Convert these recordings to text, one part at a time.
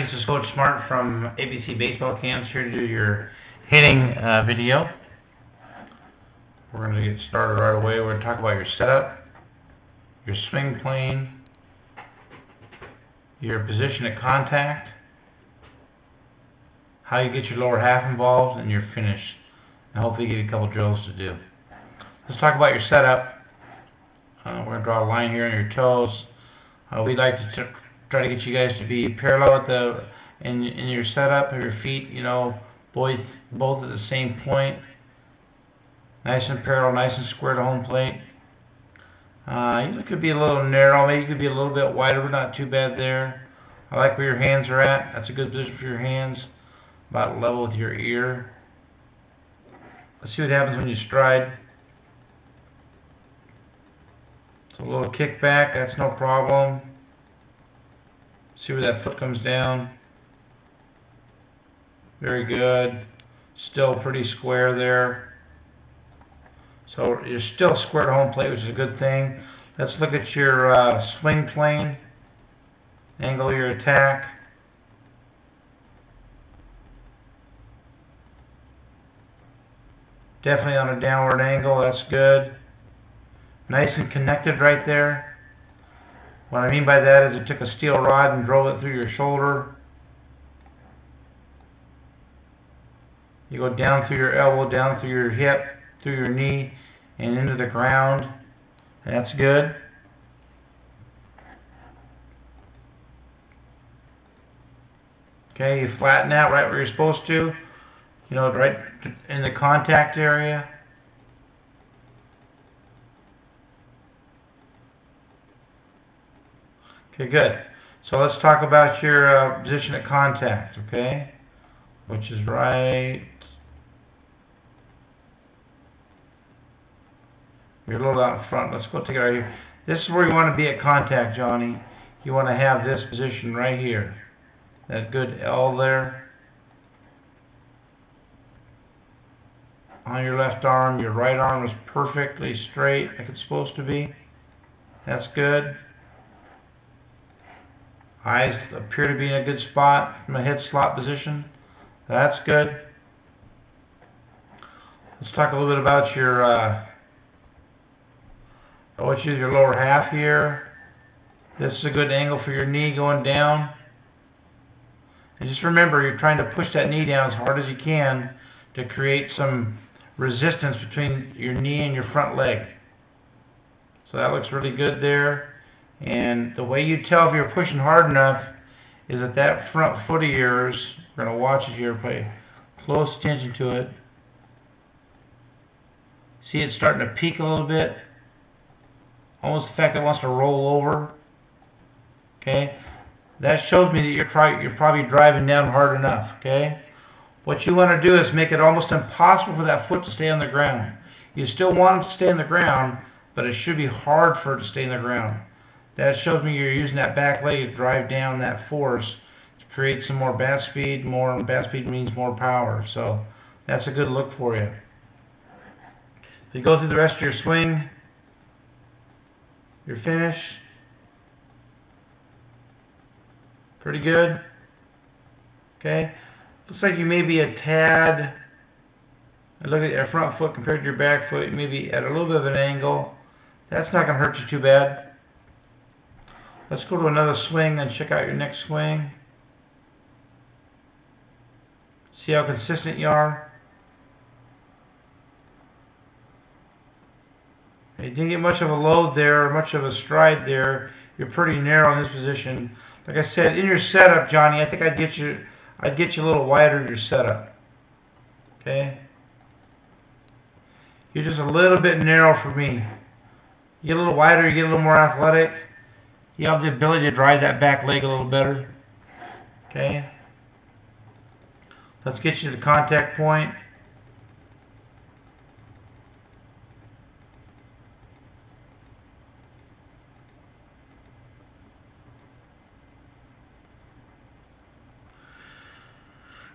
This is Coach Smart from ABC Baseball Camps here to do your hitting video. We're going to get started right away. We're going to talk about your setup, your swing plane, your position at contact, how you get your lower half involved, and your finish. And hopefully give you a couple drills to do. Let's talk about your setup. We're going to draw a line here on your toes. We'd like to try to get you guys to be parallel at in your setup of your feet, you know, both at the same point. Nice and parallel, nice and square to home plate. You could be a little narrow, maybe you could be a little bit wider, but not too bad there. I like where your hands are at. That's a good position for your hands, about level with your ear. Let's see what happens when you stride. So a little kick back, that's no problem. See where that foot comes down. Very good. Still pretty square there. So you're still square to home plate, which is a good thing. Let's look at your swing plane. Angle your attack. Definitely on a downward angle, that's good. Nice and connected right there. What I mean by that is it took a steel rod and drove it through your shoulder. You go down through your elbow, down through your hip, through your knee, and into the ground. And that's good. Okay, you flatten out right where you're supposed to. You know, right in the contact area. Okay, good. So let's talk about your position at contact, okay? Which is right. You're a little out in front. Let's go take it right here. This is where you want to be at contact, Johnny. You want to have this position right here. That good L there. On your left arm, your right arm is perfectly straight like it's supposed to be. That's good. Eyes appear to be in a good spot from a head slot position. That's good. Let's talk a little bit about your I want you to use your lower half here. This is a good angle for your knee going down. And just remember, you're trying to push that knee down as hard as you can to create some resistance between your knee and your front leg. So that looks really good there. And the way you tell if you're pushing hard enough is that front foot of yours, we're going to watch it here, pay close attention to it. See it starting to peak a little bit. Almost the fact that it wants to roll over. Okay? That shows me that you're probably driving down hard enough. Okay? What you want to do is make it almost impossible for that foot to stay on the ground. You still want it to stay on the ground, but it should be hard for it to stay on the ground. That shows me you're using that back leg to drive down that force to create some more bat speed. More bat speed means more power. So that's a good look for you. So you go through the rest of your swing, your finish. Pretty good. Okay. Looks like you may be a tad. Look at your front foot compared to your back foot. Maybe at a little bit of an angle. That's not going to hurt you too bad. Let's go to another swing and check out your next swing. See how consistent you are. You didn't get much of a load there, or much of a stride there. You're pretty narrow in this position. Like I said, in your setup, Johnny, I think I'd get you a little wider in your setup. Okay? You're just a little bit narrow for me. You get a little wider, you get a little more athletic. You have the ability to drive that back leg a little better. Okay? Let's get you to the contact point.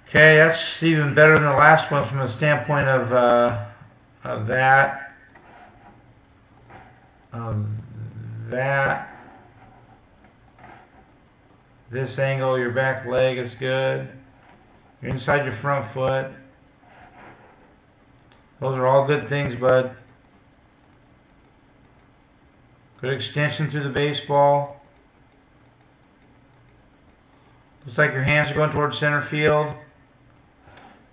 Okay, that's even better than the last one from the standpoint of that. This angle, your back leg is good. You're inside your front foot. Those are all good things, bud. Good extension through the baseball. Looks like your hands are going towards center field.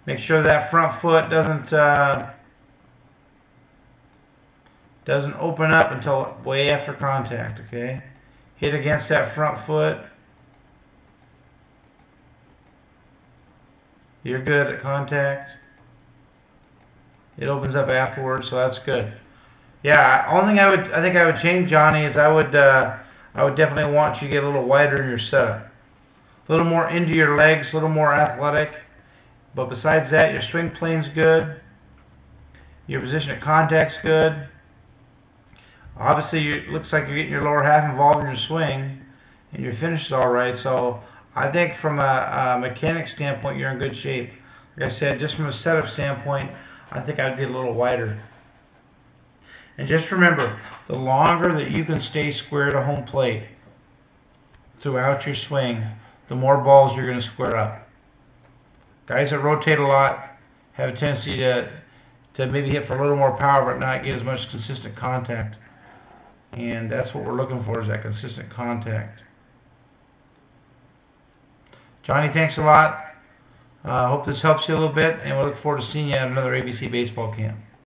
Make sure that front foot doesn't open up until way after contact, okay? Hit against that front foot. You're good at contact. It opens up afterwards, so that's good. Yeah, only thing I think I would change, Johnny, is I would definitely want you to get a little wider in your setup. A little more into your legs, a little more athletic. But besides that, your swing plane's good. Your position of contact's good. Obviously, it looks like you're getting your lower half involved in your swing, and your finish is all right. So I think from a mechanic standpoint, you're in good shape. Like I said, just from a setup standpoint, I think I'd get a little wider. And just remember, the longer that you can stay square to home plate throughout your swing, the more balls you're going to square up. Guys that rotate a lot have a tendency to maybe hit for a little more power but not get as much consistent contact. And that's what we're looking for, is that consistent contact. Johnny, thanks a lot. Hope this helps you a little bit, and we look forward to seeing you at another ABC baseball camp.